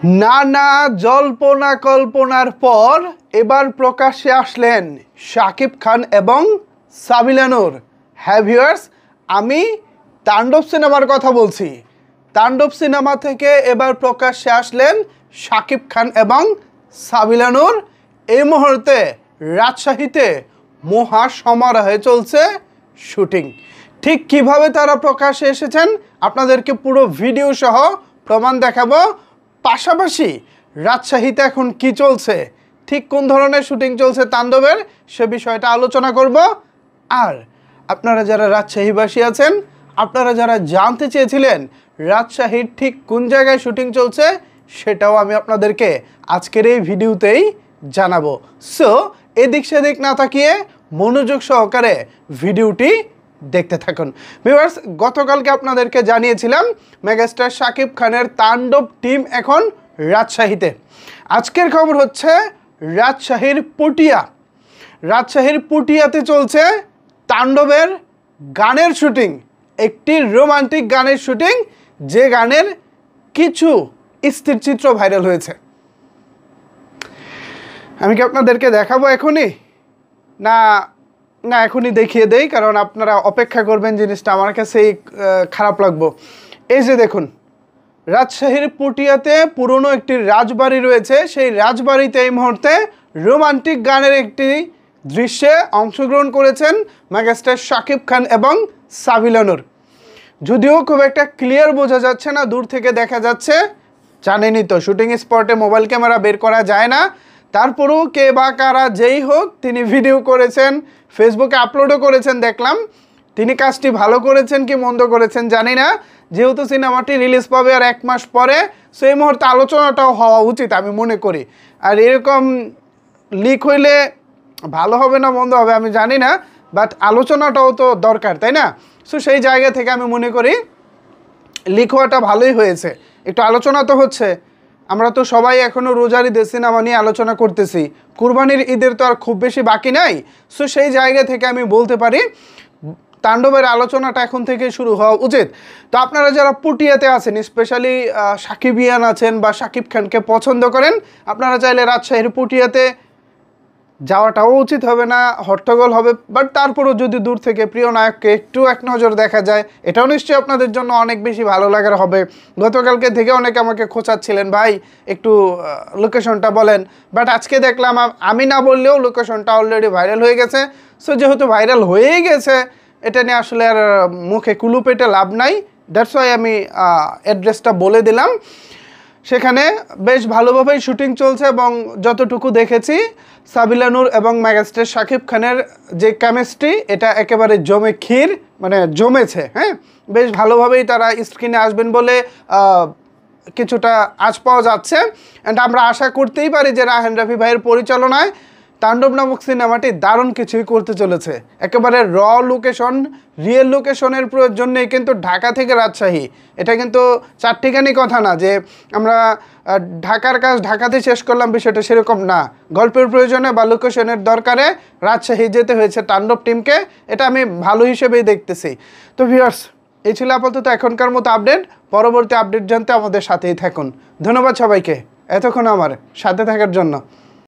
নানা জল্পনা কল্পনার পর এবার প্রকাশ্যে আসলেন শাকিব খান এবং সাবিলা নূর। হ্যাঁ ভিউয়ার্স, আমি তাণ্ডব সিনেমার কথা বলছি। তাণ্ডব সিনেমা থেকে এবার প্রকাশ্যে আসলেন শাকিব খান এবং সাবিলা নূর। এই মুহূর্তে রাজশাহীতে মহা সমারোহে চলছে শুটিং। ঠিক কিভাবে তারা প্রকাশ্যে এসেছেন আপনাদেরকে পুরো ভিডিও সহ প্রমাণ দেখাবো। পাশাপাশি রাজশাহীতে এখন কি চলছে, ঠিক কোন ধরনের শুটিং চলছে তাণ্ডবের, সে বিষয়টা আলোচনা করব। আর আপনারা যারা রাজশাহীবাসী আছেন, আপনারা যারা জানতে চেয়েছিলেন রাজশাহীর ঠিক কোন জায়গায় শুটিং চলছে, সেটাও আমি আপনাদেরকে আজকের এই ভিডিওতেই জানাবো। সো এদিক সেদিক না তাকিয়ে মনোযোগ সহকারে ভিডিওটি দেখতে থাকুন। ভিউয়ার্স, গতকালকে আপনাদেরকে জানিয়েছিলাম মেগাস্টার শাকিব খানের তাণ্ডব টিম এখন রাজশাহীতে। আজকের খবর হচ্ছে রাজশাহীর পটিয়াতে চলছে তাণ্ডবের গানের শুটিং, একটি রোমান্টিক গানের শুটিং, যে গানের কিছু স্থিরচিত্র ভাইরাল হয়েছে। আমি কি আপনাদেরকে দেখাবো এখনই, না না এখনই দেখিয়ে দেই, কারণ আপনারা অপেক্ষা করবেন, জিনিসটা আমার কাছেই খারাপ লাগবো। এই যে দেখুন, রাজশাহীর পটিয়াতে পুরনো একটি রাজবাড়ি রয়েছে। সেই রাজবাড়িতে এই মুহূর্তে রোমান্টিক গানের একটি দৃশ্যে অংশগ্রহণ করেছেন মেগাস্টার শাকিব খান এবং সাবিলা নূর। যদিও খুব একটা ক্লিয়ার বোঝা যাচ্ছে না, দূর থেকে দেখা যাচ্ছে। জানেনই তো শুটিং স্পটে মোবাইল ক্যামেরা বের করা যায় না। তারপরেও কে বা কারা যেই হোক, তিনি ভিডিও করেছেন, ফেসবুকে আপলোডও করেছেন দেখলাম। তিনি কাজটি ভালো করেছেন কি মন্দ করেছেন জানি না, যেহেতু সিনেমাটি রিলিজ পাবে আর 1 মাস পরে, সো এই মুহূর্তে আলোচনাটাও হওয়া উচিত আমি মনে করি। আর এরকম লিক হইলে ভালো হবে না মন্দ হবে আমি জানি না, বাট আলোচনাটাও তো দরকার, তাই না? সো সেই জায়গা থেকে আমি মনে করি লিক হওয়াটা ভালোই হয়েছে। একটু আলোচনা তো হচ্ছে। আমরা তো সবাই এখনও রোজার ঈদের সিনেমা নিয়ে আলোচনা করতেছি, কুরবানির ঈদের তো আর খুব বেশি বাকি নাই। সো সেই জায়গা থেকে আমি বলতে পারি তাণ্ডবের আলোচনাটা এখন থেকে শুরু হওয়া উচিত। তো আপনারা যারা পটিয়াতে আছেন, স্পেশালি সাকিবিয়ান আছেন বা শাকিব খানকে পছন্দ করেন, আপনারা চাইলে রাজশাহীর পটিয়াতে যাওয়াটাও উচিত হবে না, হট্টগোল হবে। বাট তারপরও যদি দূর থেকে প্রিয় নায়ককে একটু এক নজর দেখা যায়, এটাও নিশ্চয়ই আপনাদের জন্য অনেক বেশি ভালো লাগার হবে। গতকালকে থেকে অনেকে আমাকে খোঁচাচ্ছিলেন, ভাই একটু লোকেশনটা বলেন। বাট আজকে দেখলাম আমি না বললেও লোকেশনটা অলরেডি ভাইরাল হয়ে গেছে। সো যেহেতু ভাইরাল হয়েই গেছে, এটা নিয়ে আসলে আর মুখে কুলু পেটে লাভ নাই। দ্যাটস ওয়াই আমি অ্যাড্রেসটা বলে দিলাম। সেখানে বেশ ভালোভাবেই শুটিং চলছে এবং যতটুকু দেখেছি সাবিলা নূর এবং মেগাস্টার শাকিব খানের যে কেমিস্ট্রি, এটা একেবারে জমেছে। হ্যাঁ, বেশ ভালোভাবেই তারা স্ক্রিনে আসবেন বলে কিছুটা আজ পাওয়া যাচ্ছে। অ্যান্ড আমরা আশা করতেই পারি যে রায়হান রাফি ভাইয়ের পরিচালনায় তাণ্ডব নামক সিনেমাটি দারুণ কিছুই করতে চলেছে। একেবারে লোকেশন, রিয়েল লোকেশনের প্রয়োজনেই কিন্তু ঢাকা থেকে রাজশাহী, এটা কিন্তু চারটিখানি কথা না যে আমরা ঢাকার কাজ ঢাকাতে শেষ করলাম, বিষয়টা সেরকম না। গল্পের প্রয়োজনে বা লোকেশনের দরকারে রাজশাহী যেতে হয়েছে তাণ্ডব টিমকে, এটা আমি ভালো হিসেবেই দেখতেছি। তো ভিউয়ার্স, এই ছিল আপাতত এখনকার মতো আপডেট। পরবর্তী আপডেট জানতে আমাদের সাথেই থাকুন। ধন্যবাদ সবাইকে এতক্ষণ আমার সাথে থাকার জন্য।